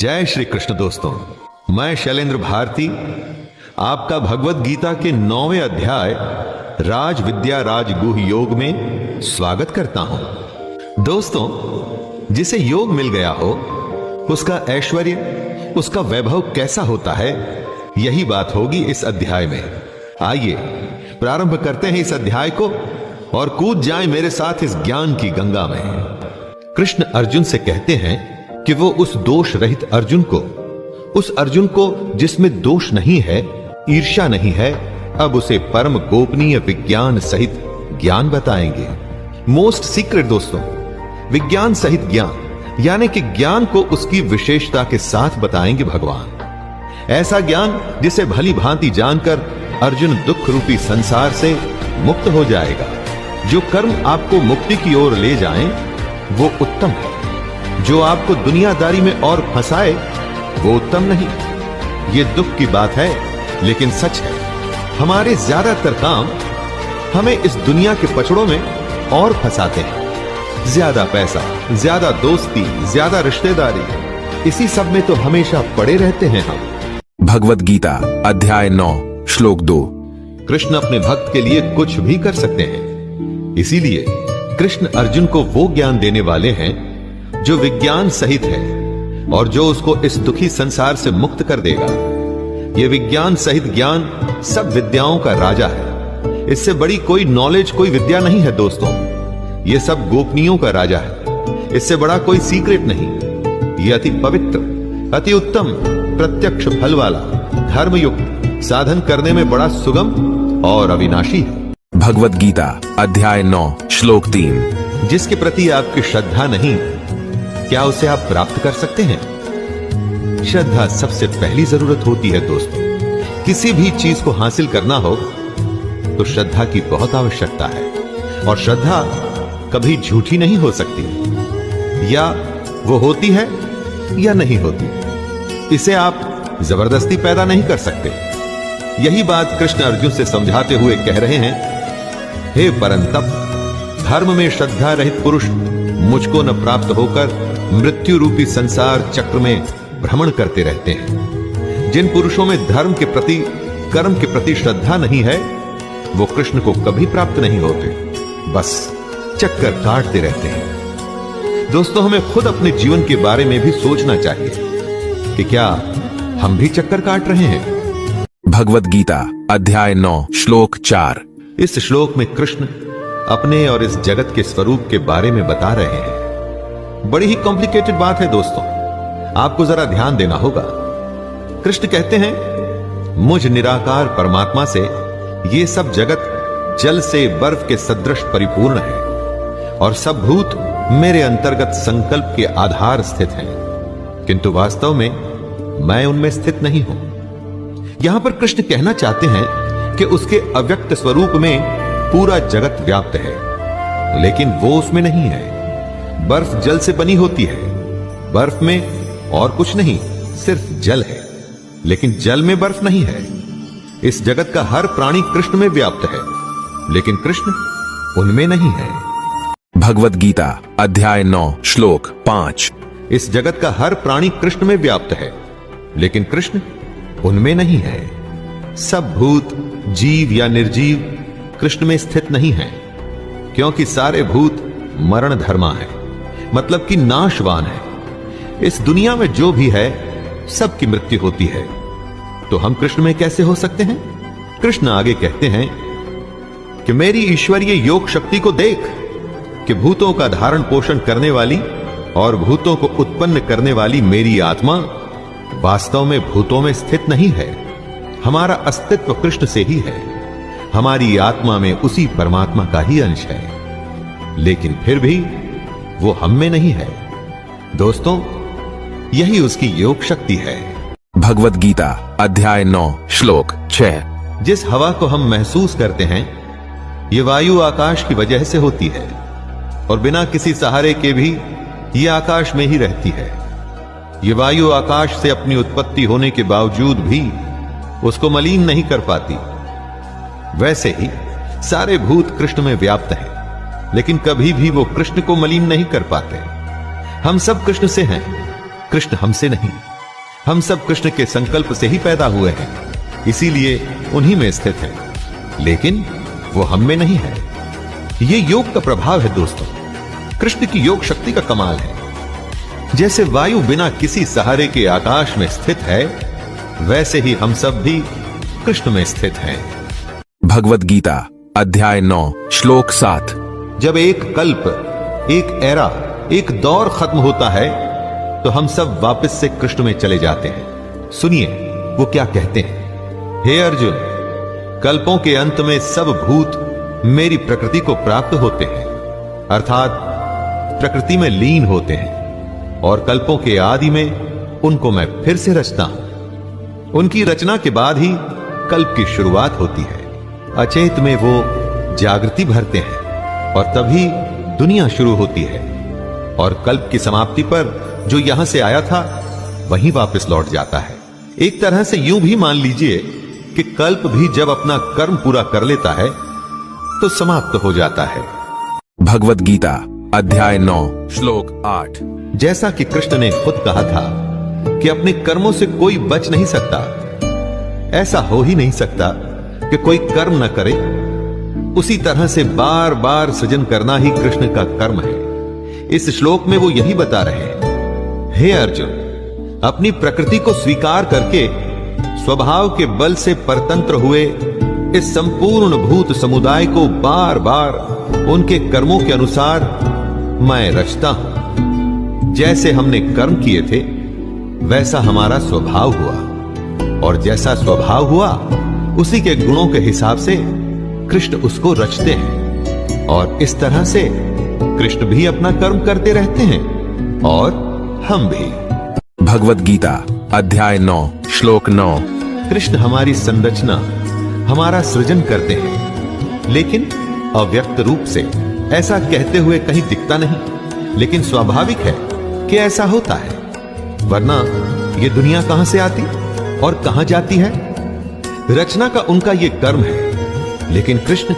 जय श्री कृष्ण दोस्तों, मैं शैलेंद्र भारती आपका भगवत गीता के 9वें अध्याय राज विद्या राजगुह योग में स्वागत करता हूं। दोस्तों, जिसे योग मिल गया हो उसका ऐश्वर्य, उसका वैभव कैसा होता है, यही बात होगी इस अध्याय में। आइए प्रारंभ करते हैं इस अध्याय को और कूद जाएं मेरे साथ इस ज्ञान की गंगा में। कृष्ण अर्जुन से कहते हैं कि वो उस दोष रहित अर्जुन को, उस अर्जुन को जिसमें दोष नहीं है, ईर्ष्या नहीं है, अब उसे परम गोपनीय विज्ञान सहित ज्ञान बताएंगे। मोस्ट सीक्रेट दोस्तों, विज्ञान सहित ज्ञान यानी कि ज्ञान को उसकी विशेषता के साथ बताएंगे भगवान। ऐसा ज्ञान जिसे भली भांति जानकर अर्जुन दुख रूपी संसार से मुक्त हो जाएगा। जो कर्म आपको मुक्ति की ओर ले जाएं, वो उत्तम है। जो आपको दुनियादारी में और फंसाए, वो उत्तम नहीं। ये दुख की बात है, लेकिन सच है। हमारे ज्यादातर काम हमें इस दुनिया के पचड़ों में और फंसाते हैं। ज्यादा पैसा, ज्यादा दोस्ती, ज्यादा रिश्तेदारी, इसी सब में तो हमेशा पड़े रहते हैं हम। भगवत गीता अध्याय 9 श्लोक 2। कृष्ण अपने भक्त के लिए कुछ भी कर सकते हैं, इसीलिए कृष्ण अर्जुन को वो ज्ञान देने वाले हैं जो विज्ञान सहित है और जो उसको इस दुखी संसार से मुक्त कर देगा। यह विज्ञान सहित ज्ञान सब विद्याओं का राजा है। इससे बड़ी कोई नॉलेज, कोई विद्या नहीं है दोस्तों। यह सब गोपनीयों का राजा है। इससे बड़ा कोई सीक्रेट नहीं। यह अति पवित्र, अति उत्तम, प्रत्यक्ष फल वाला, धर्मयुक्त, साधन करने में बड़ा सुगम और अविनाशी है। भगवत गीता अध्याय 9 श्लोक 3। जिसके प्रति आपकी श्रद्धा नहीं, क्या उसे आप प्राप्त कर सकते हैं? श्रद्धा सबसे पहली जरूरत होती है दोस्तों। किसी भी चीज को हासिल करना हो तो श्रद्धा की बहुत आवश्यकता है, और श्रद्धा कभी झूठी नहीं हो सकती। या वो होती है या नहीं होती। इसे आप जबरदस्ती पैदा नहीं कर सकते। यही बात कृष्ण अर्जुन से समझाते हुए कह रहे हैं, हे परंतप, धर्म में श्रद्धा रहित पुरुष मुझको न प्राप्त होकर मृत्यु रूपी संसार चक्र में भ्रमण करते रहते हैं। जिन पुरुषों में धर्म के प्रति, कर्म के प्रति श्रद्धा नहीं है, वो कृष्ण को कभी प्राप्त नहीं होते, बस चक्कर काटते रहते हैं। दोस्तों, हमें खुद अपने जीवन के बारे में भी सोचना चाहिए कि क्या हम भी चक्कर काट रहे हैं। भगवत गीता अध्याय 9 श्लोक 4। इस श्लोक में कृष्ण अपने और इस जगत के स्वरूप के बारे में बता रहे हैं। बड़ी ही कॉम्प्लिकेटेड बात है दोस्तों, आपको जरा ध्यान देना होगा। कृष्ण कहते हैं, मुझ निराकार परमात्मा से ये सब जगत जल से बर्फ के सदृश परिपूर्ण है, और सब भूत मेरे अंतर्गत संकल्प के आधार स्थित हैं, किंतु वास्तव में मैं उनमें स्थित नहीं हूं। यहां पर कृष्ण कहना चाहते हैं कि उसके अव्यक्त स्वरूप में पूरा जगत व्याप्त है, लेकिन वो उसमें नहीं है। बर्फ जल से बनी होती है, बर्फ में और कुछ नहीं, सिर्फ जल है, लेकिन जल में बर्फ नहीं है। इस जगत का हर प्राणी कृष्ण में व्याप्त है, लेकिन कृष्ण उनमें नहीं है। भगवत गीता अध्याय 9 श्लोक 5। इस जगत का हर प्राणी कृष्ण में व्याप्त है, लेकिन कृष्ण उनमें नहीं है। सब भूत, जीव या निर्जीव कृष्ण में स्थित नहीं है, क्योंकि सारे भूत मरण धर्मा है, मतलब कि नाशवान है। इस दुनिया में जो भी है सबकी मृत्यु होती है, तो हम कृष्ण में कैसे हो सकते हैं? कृष्ण आगे कहते हैं कि मेरी ईश्वरीय योग शक्ति को देख कि भूतों का धारण पोषण करने वाली और भूतों को उत्पन्न करने वाली मेरी आत्मा वास्तव में भूतों में स्थित नहीं है। हमारा अस्तित्व कृष्ण से ही है। हमारी आत्मा में उसी परमात्मा का ही अंश है, लेकिन फिर भी वो हम में नहीं है। दोस्तों, यही उसकी योग शक्ति है। भगवत गीता अध्याय 9 श्लोक 6। जिस हवा को हम महसूस करते हैं, ये वायु आकाश की वजह से होती है, और बिना किसी सहारे के भी ये आकाश में ही रहती है। ये वायु आकाश से अपनी उत्पत्ति होने के बावजूद भी उसको मलिन नहीं कर पाती। वैसे ही सारे भूत कृष्ण में व्याप्त हैं, लेकिन कभी भी वो कृष्ण को मलिन नहीं कर पाते। हम सब कृष्ण से हैं, कृष्ण हमसे नहीं। हम सब कृष्ण के संकल्प से ही पैदा हुए हैं, इसीलिए उन्हीं में स्थित हैं। लेकिन वो हम में नहीं है। ये योग का प्रभाव है दोस्तों। कृष्ण की योग शक्ति का कमाल है। जैसे वायु बिना किसी सहारे के आकाश में स्थित है, वैसे ही हम सब भी कृष्ण में स्थित हैं। भगवद गीता अध्याय 9 श्लोक 7। जब एक कल्प, एक एरा, एक दौर खत्म होता है तो हम सब वापस से कृष्ण में चले जाते हैं। सुनिए वो क्या कहते हैं। हे अर्जुन, कल्पों के अंत में सब भूत मेरी प्रकृति को प्राप्त होते हैं, अर्थात प्रकृति में लीन होते हैं, और कल्पों के आदि में उनको मैं फिर से रचता हूं। उनकी रचना के बाद ही कल्प की शुरुआत होती है। अचेत में वो जागृति भरते हैं और तभी दुनिया शुरू होती है, और कल्प की समाप्ति पर जो यहां से आया था वहीं वापस लौट जाता है। एक तरह से यूं भी मान लीजिए कि कल्प भी जब अपना कर्म पूरा कर लेता है तो समाप्त हो जाता है। भगवद गीता अध्याय 9 श्लोक 8। जैसा कि कृष्ण ने खुद कहा था कि अपने कर्मों से कोई बच नहीं सकता, ऐसा हो ही नहीं सकता कि कोई कर्म न करे, उसी तरह से बार बार सृजन करना ही कृष्ण का कर्म है। इस श्लोक में वो यही बता रहे हैं। हे अर्जुन, अपनी प्रकृति को स्वीकार करके स्वभाव के बल से परतंत्र हुए इस संपूर्ण भूत समुदाय को बार बार उनके कर्मों के अनुसार मैं रचता हूं। जैसे हमने कर्म किए थे वैसा हमारा स्वभाव हुआ, और जैसा स्वभाव हुआ उसी के गुणों के हिसाब से कृष्ण उसको रचते हैं, और इस तरह से कृष्ण भी अपना कर्म करते रहते हैं और हम भी। भगवद गीता अध्याय 9 श्लोक 9। कृष्ण हमारी संरचना, हमारा सृजन करते हैं, लेकिन अव्यक्त रूप से। ऐसा कहते हुए कहीं दिखता नहीं, लेकिन स्वाभाविक है कि ऐसा होता है, वरना ये दुनिया कहां से आती और कहां जाती है। रचना का उनका ये कर्म है, लेकिन कृष्ण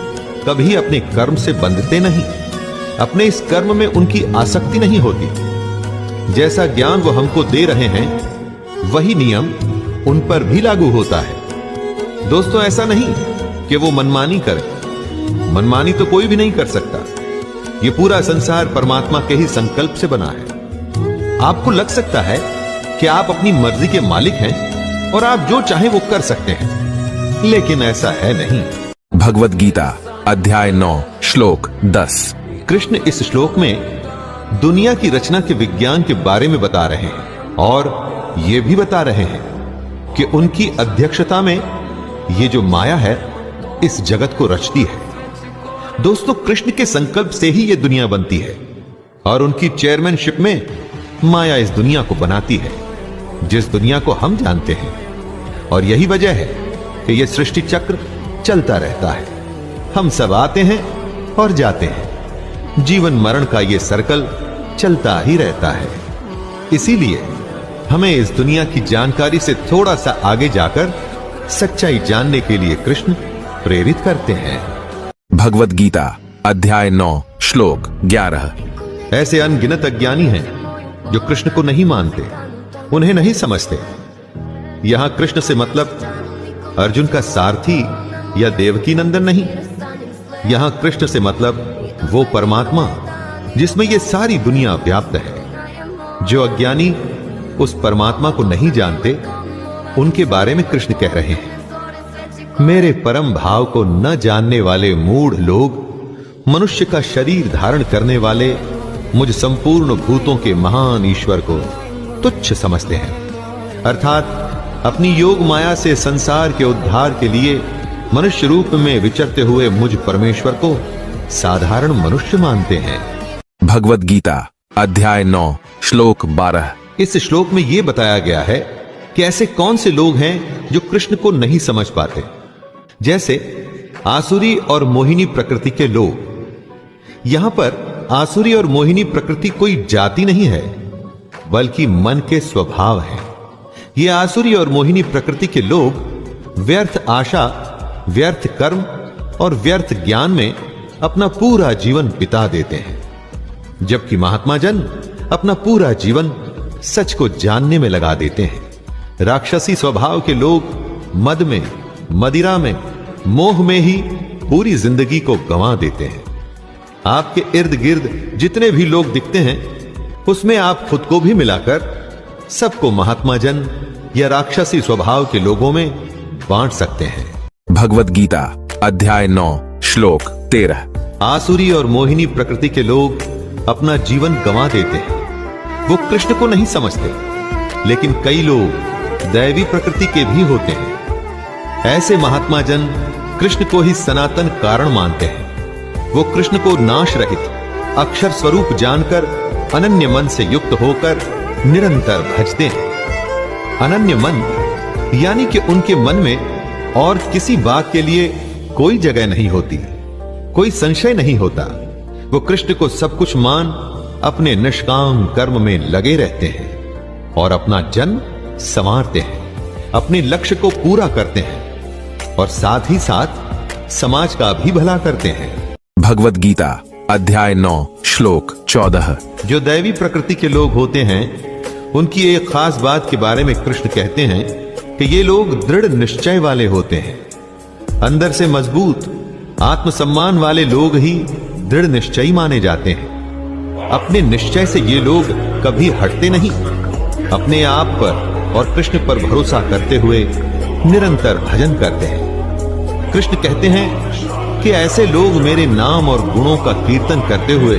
कभी अपने कर्म से बंधते नहीं। अपने इस कर्म में उनकी आसक्ति नहीं होती। जैसा ज्ञान वो हमको दे रहे हैं वही नियम उन पर भी लागू होता है। दोस्तों, ऐसा नहीं कि वो मनमानी करें। मनमानी तो कोई भी नहीं कर सकता। ये पूरा संसार परमात्मा के ही संकल्प से बना है। आपको लग सकता है कि आप अपनी मर्जी के मालिक हैं और आप जो चाहे वो कर सकते हैं, लेकिन ऐसा है नहीं। भगवद गीता अध्याय 9 श्लोक 10। कृष्ण इस श्लोक में दुनिया की रचना के विज्ञान के बारे में बता रहे हैं, और यह भी बता रहे हैं कि उनकी अध्यक्षता में ये जो माया है इस जगत को रचती है। दोस्तों, कृष्ण के संकल्प से ही यह दुनिया बनती है, और उनकी चेयरमैनशिप में माया इस दुनिया को बनाती है, जिस दुनिया को हम जानते हैं। और यही वजह है कि यह सृष्टि चक्र चलता रहता है। हम सब आते हैं और जाते हैं। जीवन मरण का ये सर्कल चलता ही रहता है। इसीलिए हमें इस दुनिया की जानकारी से थोड़ा सा आगे जाकर सच्चाई जानने के लिए कृष्ण प्रेरित करते हैं। भगवद गीता अध्याय 9 श्लोक 11। ऐसे अनगिनत अज्ञानी हैं जो कृष्ण को नहीं मानते, उन्हें नहीं समझते। यहां कृष्ण से मतलब अर्जुन का सारथी या देवकी नंदन नहीं। यहां कृष्ण से मतलब वो परमात्मा जिसमें ये सारी दुनिया व्याप्त है। जो अज्ञानी उस परमात्मा को नहीं जानते, उनके बारे में कृष्ण कह रहे हैं। मेरे परम भाव को न जानने वाले मूढ़ लोग मनुष्य का शरीर धारण करने वाले मुझ संपूर्ण भूतों के महान ईश्वर को तुच्छ समझते हैं, अर्थात अपनी योग माया से संसार के उद्धार के लिए मनुष्य रूप में विचरते हुए मुझ परमेश्वर को साधारण मनुष्य मानते हैं। भगवद गीता अध्याय 9 श्लोक 12। इस श्लोक में यह बताया गया है कि ऐसे कौन से लोग हैं जो कृष्ण को नहीं समझ पाते। जैसे आसुरी और मोहिनी प्रकृति के लोग। यहां पर आसुरी और मोहिनी प्रकृति कोई जाति नहीं है, बल्कि मन के स्वभाव है। ये आसुरी और मोहिनी प्रकृति के लोग व्यर्थ आशा, व्यर्थ कर्म और व्यर्थ ज्ञान में अपना पूरा जीवन बिता देते हैं, जबकि महात्मा जन अपना पूरा जीवन सच को जानने में लगा देते हैं। राक्षसी स्वभाव के लोग मद में, मदिरा में, मोह में ही पूरी जिंदगी को गंवा देते हैं। आपके इर्द गिर्द जितने भी लोग दिखते हैं, उसमें आप खुद को भी मिलाकर सबको महात्मा जन या राक्षसी स्वभाव के लोगों में बांट सकते हैं। भगवद गीता अध्याय 9 श्लोक 13। आसुरी और मोहिनी प्रकृति के लोग अपना जीवन गंवा देते हैं। वो कृष्ण को नहीं समझते, लेकिन कई लोग दैवी प्रकृति के भी होते हैं। ऐसे महात्मा जन कृष्ण को ही सनातन कारण मानते हैं। वो कृष्ण को नाश रहित अक्षर स्वरूप जानकर अनन्य मन से युक्त होकर निरंतर भजते हैं। अनन्य मन यानी कि उनके मन में और किसी बात के लिए कोई जगह नहीं होती, कोई संशय नहीं होता। वो कृष्ण को सब कुछ मान अपने निष्काम कर्म में लगे रहते हैं और अपना जन्म संवारते हैं, अपने लक्ष्य को पूरा करते हैं और साथ ही साथ समाज का भी भला करते हैं। भगवद गीता अध्याय 9 श्लोक 14। जो दैवी प्रकृति के लोग होते हैं, उनकी एक खास बात के बारे में कृष्ण कहते हैं कि ये लोग दृढ़ निश्चय वाले होते हैं। अंदर से मजबूत आत्मसम्मान वाले लोग ही दृढ़ निश्चयी माने जाते हैं। अपने निश्चय से ये लोग कभी हटते नहीं। अपने आप पर और कृष्ण पर भरोसा करते हुए निरंतर भजन करते हैं। कृष्ण कहते हैं कि ऐसे लोग मेरे नाम और गुणों का कीर्तन करते हुए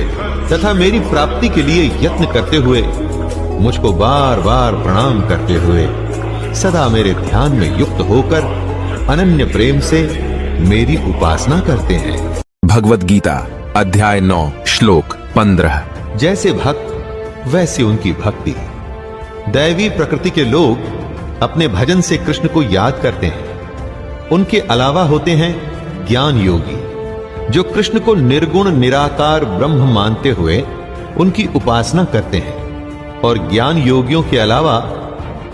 तथा मेरी प्राप्ति के लिए यत्न करते हुए, मुझको बार बार प्रणाम करते हुए सदा मेरे ध्यान में युक्त होकर अनन्य प्रेम से मेरी उपासना करते हैं। भगवद गीता अध्याय 9 श्लोक 15। जैसे भक्त वैसी उनकी भक्ति। दैवी प्रकृति के लोग अपने भजन से कृष्ण को याद करते हैं। उनके अलावा होते हैं ज्ञान योगी, जो कृष्ण को निर्गुण निराकार ब्रह्म मानते हुए उनकी उपासना करते हैं। और ज्ञान योगियों के अलावा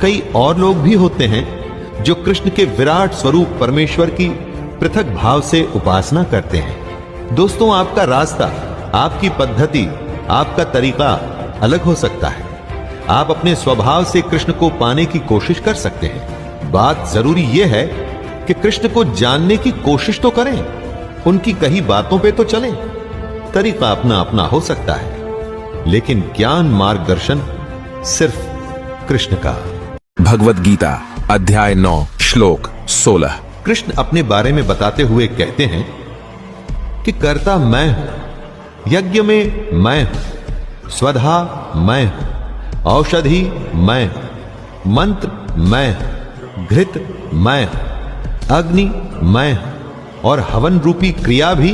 कई और लोग भी होते हैं जो कृष्ण के विराट स्वरूप परमेश्वर की पृथक भाव से उपासना करते हैं। दोस्तों, आपका रास्ता, आपकी पद्धति, आपका तरीका अलग हो सकता है। आप अपने स्वभाव से कृष्ण को पाने की कोशिश कर सकते हैं। बात जरूरी यह है कि कृष्ण को जानने की कोशिश तो करें, उनकी कही बातों पे तो चलें। तरीका अपना अपना हो सकता है, लेकिन ज्ञान मार्गदर्शन सिर्फ कृष्ण का। भगवद गीता अध्याय 9 श्लोक 16। कृष्ण अपने बारे में बताते हुए कहते हैं कि कर्ता मैं हूं, यज्ञ में मैं हूं, स्वधा मैं हूं, औषधि मैं हूं, मंत्र मैं हूं, घृत मैं हूं, अग्नि मैं हूं और हवन रूपी क्रिया भी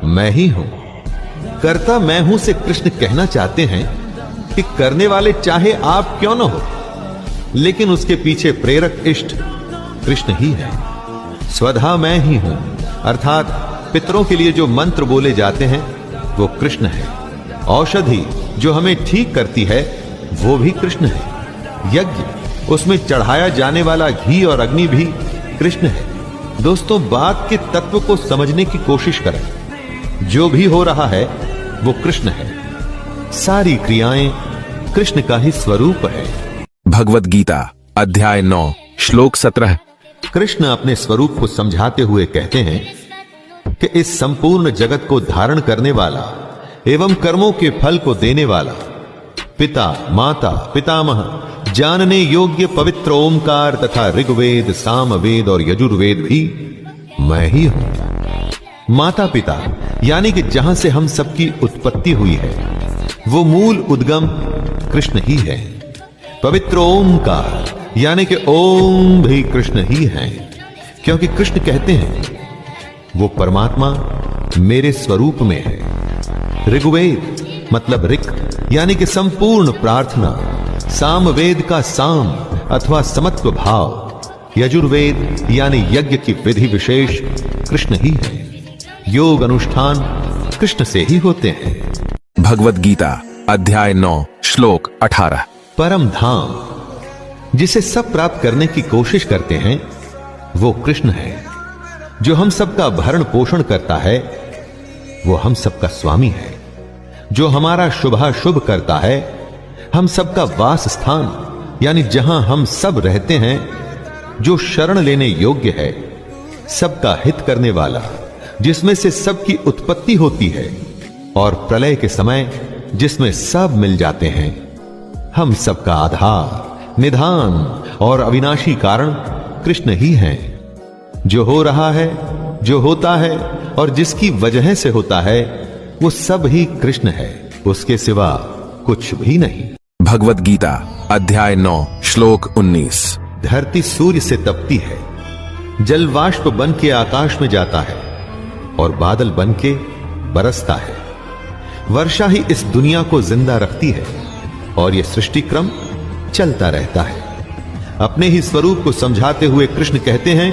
मैं ही हूं। कर्ता मैं हूं से कृष्ण कहना चाहते हैं कि करने वाले चाहे आप क्यों न हो, लेकिन उसके पीछे प्रेरक इष्ट कृष्ण ही है। स्वधा मैं ही हूं, अर्थात पितरों के लिए जो मंत्र बोले जाते हैं वो कृष्ण है। औषधि जो हमें ठीक करती है वो भी कृष्ण है। यज्ञ, उसमें चढ़ाया जाने वाला घी और अग्नि भी कृष्ण है। दोस्तों, बात के तत्व को समझने की कोशिश करें। जो भी हो रहा है वो कृष्ण है। सारी क्रियाएं कृष्ण का ही स्वरूप है। भगवद गीता अध्याय 9 श्लोक 17। कृष्ण अपने स्वरूप को समझाते हुए कहते हैं कि इस संपूर्ण जगत को धारण करने वाला एवं कर्मों के फल को देने वाला, पिता, माता, पितामह, जानने योग्य पवित्र ओमकार तथा ऋग्वेद, सामवेद और यजुर्वेद भी मैं ही हूं। माता पिता यानी कि जहां से हम सबकी उत्पत्ति हुई है, वो मूल उद्गम कृष्ण ही है। पवित्र ओमकार यानी कि ओम भी कृष्ण ही है, क्योंकि कृष्ण कहते हैं वो परमात्मा मेरे स्वरूप में है। ऋग्वेद मतलब ऋक यानी कि संपूर्ण प्रार्थना, सामवेद का साम अथवा समत्व भाव, यजुर्वेद यानी यज्ञ की विधि विशेष कृष्ण ही है। योग अनुष्ठान कृष्ण से ही होते हैं। भगवद गीता अध्याय 9 श्लोक 18। परम धाम जिसे सब प्राप्त करने की कोशिश करते हैं वो कृष्ण है। जो हम सबका भरण पोषण करता है वो हम सबका स्वामी है। जो हमारा शुभाशुभ करता है, हम सबका वास स्थान यानी जहां हम सब रहते हैं, जो शरण लेने योग्य है, सबका हित करने वाला, जिसमें से सबकी उत्पत्ति होती है, और प्रलय के समय जिसमें सब मिल जाते हैं। हम सबका आधार, निधान और अविनाशी कारण कृष्ण ही हैं। जो हो रहा है, जो होता है और जिसकी वजह से होता है, वो सब ही कृष्ण है, उसके सिवा कुछ भी नहीं। भगवद गीता अध्याय 9 श्लोक 19। धरती सूर्य से तपती है, जल वाष्प बन के आकाश में जाता है और बादल बन के बरसता है। वर्षा ही इस दुनिया को जिंदा रखती है और यह सृष्टि क्रम चलता रहता है। अपने ही स्वरूप को समझाते हुए कृष्ण कहते हैं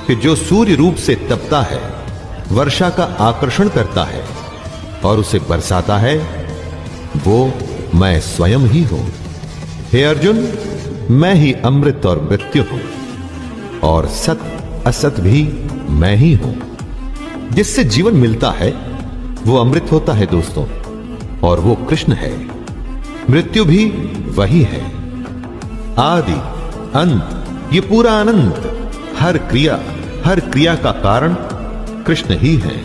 कि जो सूर्य रूप से तपता है, वर्षा का आकर्षण करता है और उसे बरसाता है, वो मैं स्वयं ही हूं। हे अर्जुन, मैं ही अमृत और मृत्यु हूं और सत असत भी मैं ही हूं। जिससे जीवन मिलता है वो अमृत होता है दोस्तों, और वो कृष्ण है। मृत्यु भी वही है। आदि अंत, ये पूरा अनंत, हर क्रिया का कारण कृष्ण ही है।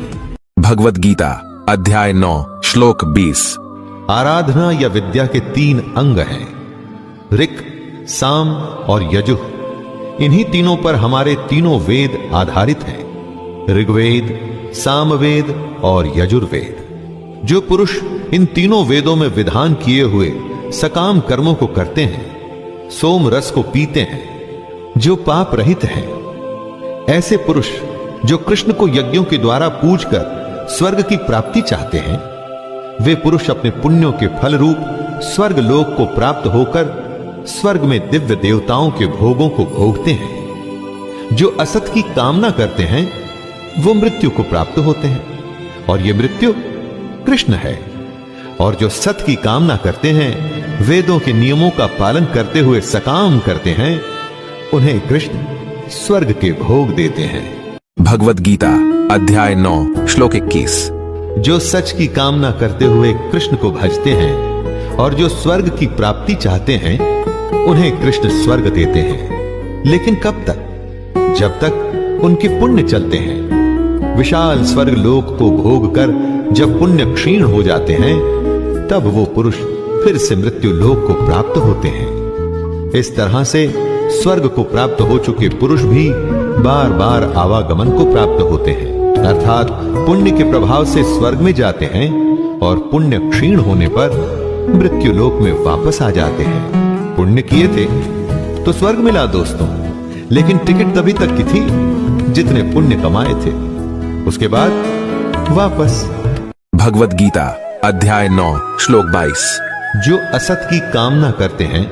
भगवद गीता अध्याय 9 श्लोक 20। आराधना या विद्या के 3 अंग हैं, ऋक्, साम और यजुः। इन्हीं तीनों पर हमारे तीनों वेद आधारित हैं, ऋग्वेद, सामवेद और यजुर्वेद। जो पुरुष इन तीनों वेदों में विधान किए हुए सकाम कर्मों को करते हैं, सोम रस को पीते हैं, जो पाप रहित हैं, ऐसे पुरुष जो कृष्ण को यज्ञों के द्वारा पूजकर स्वर्ग की प्राप्ति चाहते हैं, वे पुरुष अपने पुण्यों के फल रूप स्वर्ग लोक को प्राप्त होकर स्वर्ग में दिव्य देवताओं के भोगों को भोगते हैं। जो असत की कामना करते हैं, वो मृत्यु को प्राप्त होते हैं, और ये मृत्यु कृष्ण है। और जो सत की कामना करते हैं, वेदों के नियमों का पालन करते हुए सकाम करते हैं, उन्हें कृष्ण स्वर्ग के भोग देते हैं। भगवद गीता अध्याय 9 श्लोक 21। जो सच की कामना करते हुए कृष्ण को भजते हैं और जो स्वर्ग की प्राप्ति चाहते हैं, उन्हें कृष्ण स्वर्ग देते हैं। लेकिन कब तक? जब तक उनके पुण्य चलते हैं। विशाल स्वर्ग लोक को भोग कर जब पुण्य क्षीण हो जाते हैं, तब वो पुरुष फिर से मृत्यु लोक को प्राप्त होते हैं। इस तरह से स्वर्ग को प्राप्त हो चुके पुरुष भी बार बार आवागमन को प्राप्त होते हैं, अर्थात पुण्य के प्रभाव से स्वर्ग में जाते हैं और पुण्य क्षीण होने पर मृत्यु लोक में वापस आ जाते हैं। पुण्य किए थे तो स्वर्ग मिला दोस्तों, लेकिन टिकट तभी तक की थी जितने पुण्य कमाए थे, उसके बाद वापस। भगवद गीता अध्याय 9 श्लोक 22। जो असत की कामना करते हैं,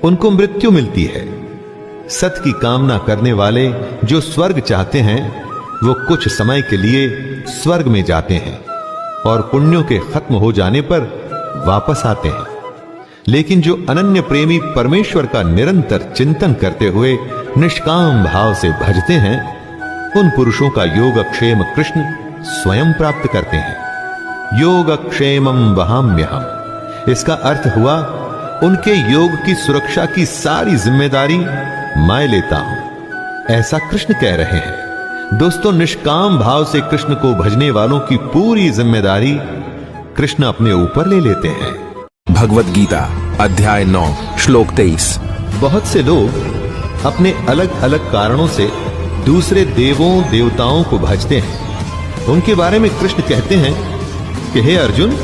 उनको मृत्यु मिलती है। सत की कामना करने वाले जो स्वर्ग चाहते हैं, वो कुछ समय के लिए स्वर्ग में जाते हैं और पुण्यों के खत्म हो जाने पर वापस आते हैं। लेकिन जो अनन्य प्रेमी परमेश्वर का निरंतर चिंतन करते हुए निष्काम भाव से भजते हैं, उन पुरुषों का योगक्षेम कृष्ण स्वयं प्राप्त करते हैं। योगक्षेमं वहाम्यहम्, इसका अर्थ हुआ उनके योग की सुरक्षा की सारी जिम्मेदारी मैं लेता हूं, ऐसा कृष्ण कह रहे हैं। दोस्तों, निष्काम भाव से कृष्ण को भजने वालों की पूरी जिम्मेदारी कृष्ण अपने ऊपर ले लेते हैं। भगवद गीता अध्याय 9 श्लोक 23। बहुत से लोग अपने अलग अलग कारणों से दूसरे देवों देवताओं को भजते हैं। उनके बारे में कृष्ण कहते हैं कि हे अर्जुन,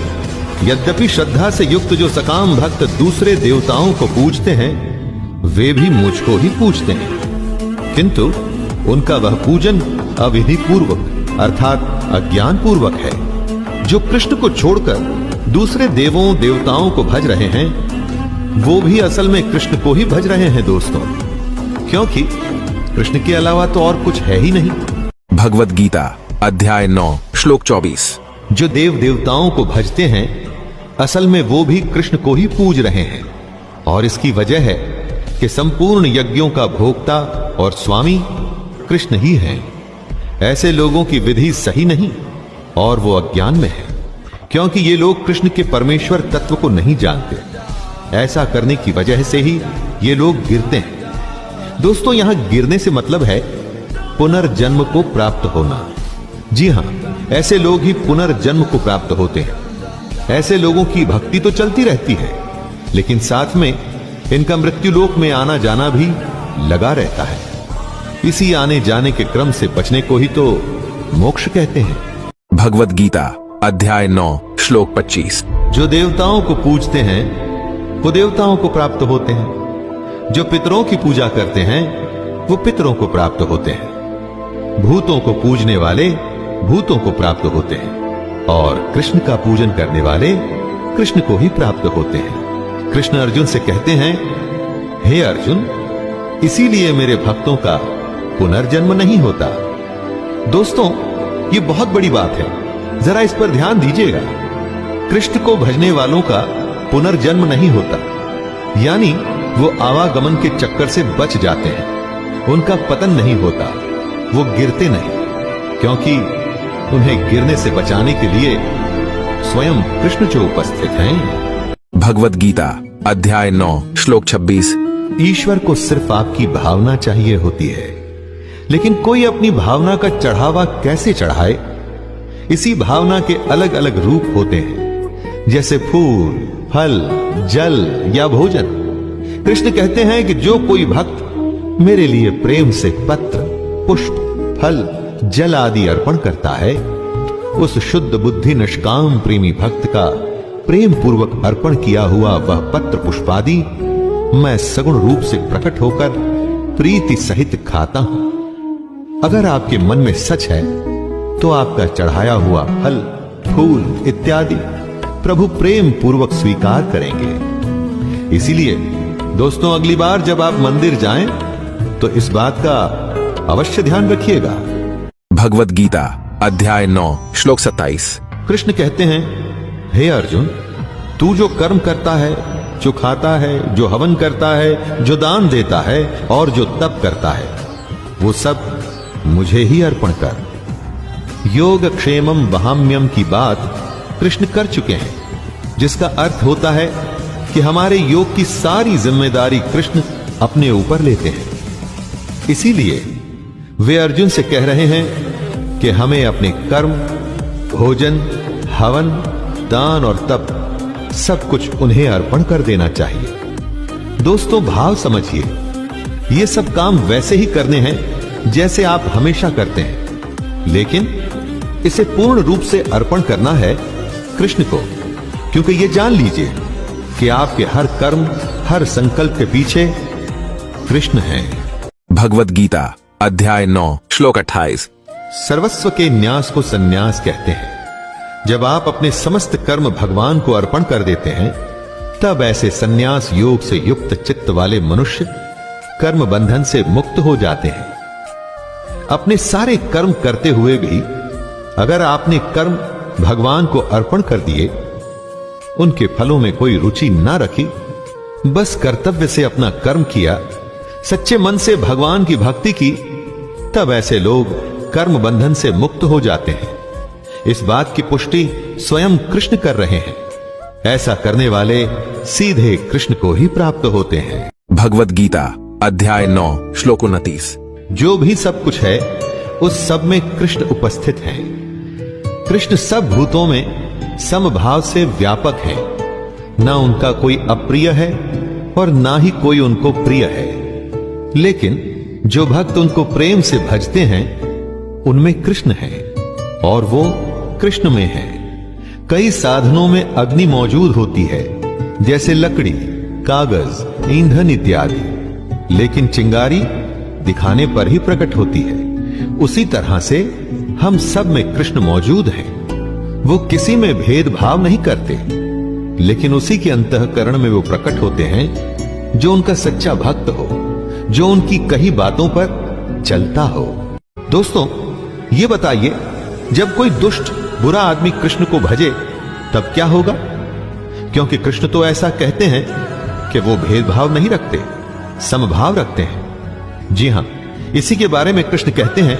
यद्यपि श्रद्धा से युक्त जो सकाम भक्त दूसरे देवताओं को पूजते हैं, वे भी मुझको ही पूजते हैं, किंतु उनका वह पूजन अविधि पूर्वक अर्थात अज्ञान पूर्वक है। जो कृष्ण को छोड़कर दूसरे देवों देवताओं को भज रहे हैं, वो भी असल में कृष्ण को ही भज रहे हैं दोस्तों, क्योंकि कृष्ण के अलावा तो और कुछ है ही नहीं। भगवद गीता अध्याय 9 श्लोक 24। जो देव देवताओं को भजते हैं, असल में वो भी कृष्ण को ही पूज रहे हैं, और इसकी वजह है कि संपूर्ण यज्ञों का भोक्ता और स्वामी कृष्ण ही है। ऐसे लोगों की विधि सही नहीं और वो अज्ञान में है, क्योंकि ये लोग कृष्ण के परमेश्वर तत्व को नहीं जानते। ऐसा करने की वजह से ही ये लोग गिरते हैं। दोस्तों, यहां गिरने से मतलब है पुनर्जन्म को प्राप्त होना। जी हां, ऐसे लोग ही पुनर्जन्म को प्राप्त होते हैं। ऐसे लोगों की भक्ति तो चलती रहती है, लेकिन साथ में इनका मृत्युलोक में आना जाना भी लगा रहता है। इसी आने जाने के क्रम से बचने को ही तो मोक्ष कहते हैं। भगवद गीता अध्याय 9 श्लोक 25। जो देवताओं को पूजते हैं वो देवताओं को प्राप्त होते हैं। जो पितरों की पूजा करते हैं वो पितरों को प्राप्त होते हैं। भूतों को पूजने वाले भूतों को प्राप्त होते हैं और कृष्ण का पूजन करने वाले कृष्ण को ही प्राप्त होते हैं। कृष्ण अर्जुन से कहते हैं, हे अर्जुन, इसीलिए मेरे भक्तों का पुनर्जन्म नहीं होता। दोस्तों, ये बहुत बड़ी बात है, जरा इस पर ध्यान दीजिएगा। कृष्ण को भजने वालों का पुनर्जन्म नहीं होता, यानी वो आवागमन के चक्कर से बच जाते हैं। उनका पतन नहीं होता, वो गिरते नहीं, क्योंकि उन्हें गिरने से बचाने के लिए स्वयं कृष्ण जो उपस्थित हैं। भगवद गीता अध्याय 9 श्लोक 26। ईश्वर को सिर्फ आपकी भावना चाहिए होती है, लेकिन कोई अपनी भावना का चढ़ावा कैसे चढ़ाए? इसी भावना के अलग अलग रूप होते हैं, जैसे फूल, फल, जल या भोजन। कृष्ण कहते हैं कि जो कोई भक्त मेरे लिए प्रेम से पत्र, पुष्प, फल, जल आदि अर्पण करता है, उस शुद्ध बुद्धि निष्काम प्रेमी भक्त का प्रेम पूर्वक अर्पण किया हुआ वह पत्र पुष्पादि मैं सगुण रूप से प्रकट होकर प्रीति सहित खाता हूं। अगर आपके मन में सच है तो आपका चढ़ाया हुआ फल, फूल इत्यादि प्रभु प्रेम पूर्वक स्वीकार करेंगे। इसीलिए दोस्तों, अगली बार जब आप मंदिर जाएं तो इस बात का अवश्य ध्यान रखिएगा। भगवद गीता अध्याय 9 श्लोक 27। कृष्ण कहते हैं, हे अर्जुन, तू जो कर्म करता है, जो खाता है, जो हवन करता है, जो दान देता है और जो तप करता है, वो सब मुझे ही अर्पण कर। योग क्षेमम वहाम्यम की बात कृष्ण कर चुके हैं, जिसका अर्थ होता है कि हमारे योग की सारी जिम्मेदारी कृष्ण अपने ऊपर लेते हैं। इसीलिए वे अर्जुन से कह रहे हैं कि हमें अपने कर्म, भोजन, हवन, दान और तप सब कुछ उन्हें अर्पण कर देना चाहिए। दोस्तों, भाव समझिए, ये सब काम वैसे ही करने हैं जैसे आप हमेशा करते हैं, लेकिन इसे पूर्ण रूप से अर्पण करना है कृष्ण को, क्योंकि ये जान लीजिए कि आपके हर कर्म, हर संकल्प के पीछे कृष्ण हैं। भगवद गीता अध्याय 9 श्लोक 28। सर्वस्व के न्यास को सन्यास कहते हैं। जब आप अपने समस्त कर्म भगवान को अर्पण कर देते हैं, तब ऐसे सन्यास योग से युक्त चित्त वाले मनुष्य कर्म बंधन से मुक्त हो जाते हैं। अपने सारे कर्म करते हुए भी अगर आपने कर्म भगवान को अर्पण कर दिए, उनके फलों में कोई रुचि ना रखी, बस कर्तव्य से अपना कर्म किया, सच्चे मन से भगवान की भक्ति की, तब ऐसे लोग कर्म बंधन से मुक्त हो जाते हैं। इस बात की पुष्टि स्वयं कृष्ण कर रहे हैं। ऐसा करने वाले सीधे कृष्ण को ही प्राप्त होते हैं। भगवद गीता अध्याय 9 श्लोक 29। जो भी सब कुछ है उस सब में कृष्ण उपस्थित हैं। कृष्ण सब भूतों में समभाव से व्यापक है। ना उनका कोई अप्रिय है और ना ही कोई उनको प्रिय है, लेकिन जो भक्त उनको प्रेम से भजते हैं उनमें कृष्ण है और वो कृष्ण में है। कई साधनों में अग्नि मौजूद होती है, जैसे लकड़ी, कागज, ईंधन इत्यादि, लेकिन चिंगारी दिखाने पर ही प्रकट होती है। उसी तरह से हम सब में कृष्ण मौजूद हैं। वो किसी में भेदभाव नहीं करते, लेकिन उसी के अंतःकरण में वो प्रकट होते हैं जो उनका सच्चा भक्त हो, जो उनकी कही बातों पर चलता हो। दोस्तों, ये बताइए, जब कोई दुष्ट बुरा आदमी कृष्ण को भजे तब क्या होगा? क्योंकि कृष्ण तो ऐसा कहते हैं कि वो भेदभाव नहीं रखते, समभाव रखते हैं। जी हां, इसी के बारे में कृष्ण कहते हैं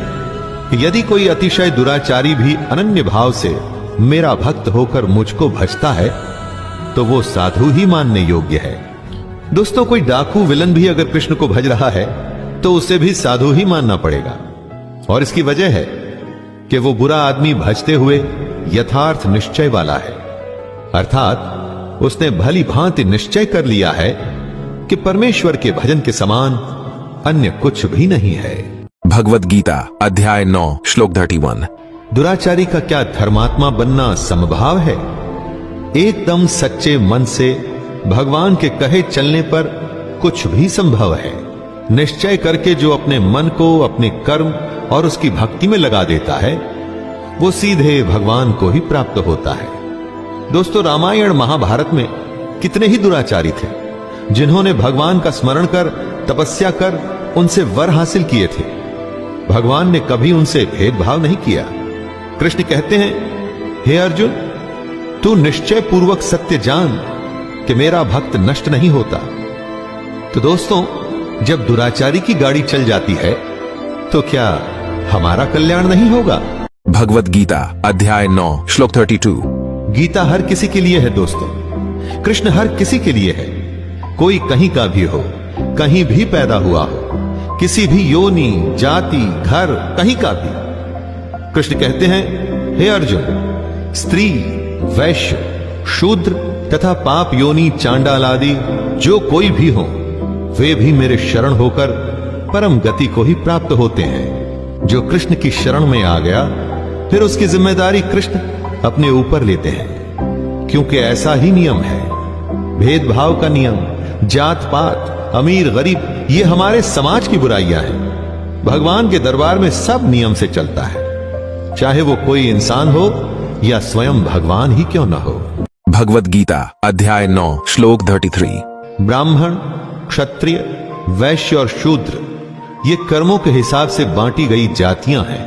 कि यदि कोई अतिशय दुराचारी भी अनन्य भाव से मेरा भक्त होकर मुझको भजता है, तो वो साधु ही मानने योग्य है। दोस्तों, कोई डाकू विलन भी अगर कृष्ण को भज रहा है तो उसे भी साधु ही मानना पड़ेगा। और इसकी वजह है कि वो बुरा आदमी भजते हुए यथार्थ निश्चय वाला है, अर्थात उसने भली भांति निश्चय कर लिया है कि परमेश्वर के भजन के समान अन्य कुछ भी नहीं है। भगवद गीता अध्याय 9 श्लोक 31। दुराचारी का क्या धर्मात्मा बनना समभाव है? एकदम सच्चे मन से भगवान के कहे चलने पर कुछ भी संभव है। निश्चय करके जो अपने मन को अपने कर्म और उसकी भक्ति में लगा देता है वो सीधे भगवान को ही प्राप्त होता है। दोस्तों, रामायण महाभारत में कितने ही दुराचारी थे जिन्होंने भगवान का स्मरण कर तपस्या कर उनसे वर हासिल किए थे। भगवान ने कभी उनसे भेदभाव नहीं किया। कृष्ण कहते हैं, हे अर्जुन, तू निश्चय पूर्वक सत्य जान कि मेरा भक्त नष्ट नहीं होता। तो दोस्तों, जब दुराचारी की गाड़ी चल जाती है तो क्या हमारा कल्याण नहीं होगा? भगवद गीता अध्याय 9 श्लोक 32। गीता हर किसी के लिए है दोस्तों। कृष्ण हर किसी के लिए है। कोई कहीं का भी हो, कहीं भी पैदा हुआ हो, किसी भी योनि, जाति, घर, कहीं का भी। कृष्ण कहते हैं, हे अर्जुन, स्त्री, वैश्य, शूद्र तथा पाप योनि, चांडाल आदि जो कोई भी हो, वे भी मेरे शरण होकर परम गति को ही प्राप्त होते हैं। जो कृष्ण की शरण में आ गया फिर उसकी जिम्मेदारी कृष्ण अपने ऊपर लेते हैं, क्योंकि ऐसा ही नियम है। भेदभाव का नियम, जात पात, अमीर गरीब, ये हमारे समाज की बुराइयां हैं। भगवान के दरबार में सब नियम से चलता है, चाहे वो कोई इंसान हो या स्वयं भगवान ही क्यों ना हो। भगवद गीता अध्याय 9 श्लोक 33। ब्राह्मण, क्षत्रिय, वैश्य और शूद्र ये कर्मों के हिसाब से बांटी गई जातियां हैं।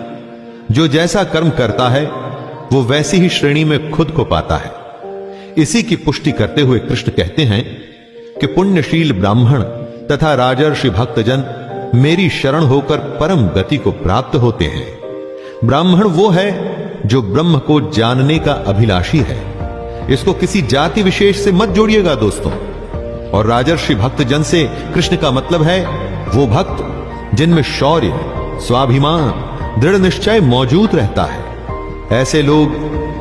जो जैसा कर्म करता है वो वैसी ही श्रेणी में खुद को पाता है। इसी की पुष्टि करते हुए कृष्ण कहते हैं कि पुण्यशील ब्राह्मण तथा राजर्षि भक्तजन मेरी शरण होकर परम गति को प्राप्त होते हैं। ब्राह्मण वो है जो ब्रह्म को जानने का अभिलाषी है। इसको किसी जाति विशेष से मत जोड़िएगा दोस्तों। और राजर्षि भक्तजन से कृष्ण का मतलब है वो भक्त जिनमें शौर्य, स्वाभिमान, दृढ़ निश्चय मौजूद रहता है। ऐसे लोग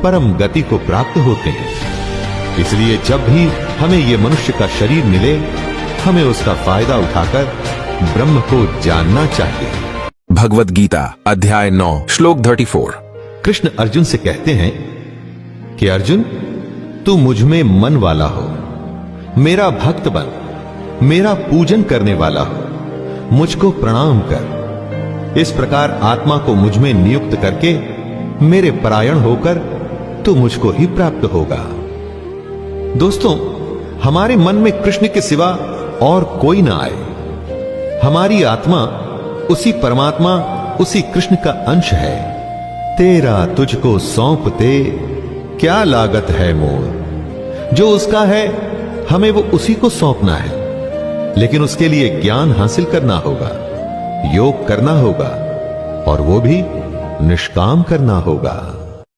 परम गति को प्राप्त होते हैं। इसलिए जब भी हमें ये मनुष्य का शरीर मिले, हमें उसका फायदा उठाकर ब्रह्म को जानना चाहिए। भगवद गीता अध्याय 9 श्लोक 34। कृष्ण अर्जुन से कहते हैं कि अर्जुन, तू मुझ में मन वाला हो, मेरा भक्त बन, मेरा पूजन करने वाला हो, मुझको प्रणाम कर। इस प्रकार आत्मा को मुझ में नियुक्त करके मेरे परायण होकर तू मुझको ही प्राप्त होगा। दोस्तों, हमारे मन में कृष्ण के सिवा और कोई ना आए। हमारी आत्मा उसी परमात्मा, उसी कृष्ण का अंश है। तेरा तुझको सौंपते क्या लागत है मोर। जो उसका है हमें वो उसी को सौंपना है, लेकिन उसके लिए ज्ञान हासिल करना होगा, योग करना होगा और वो भी निष्काम करना होगा।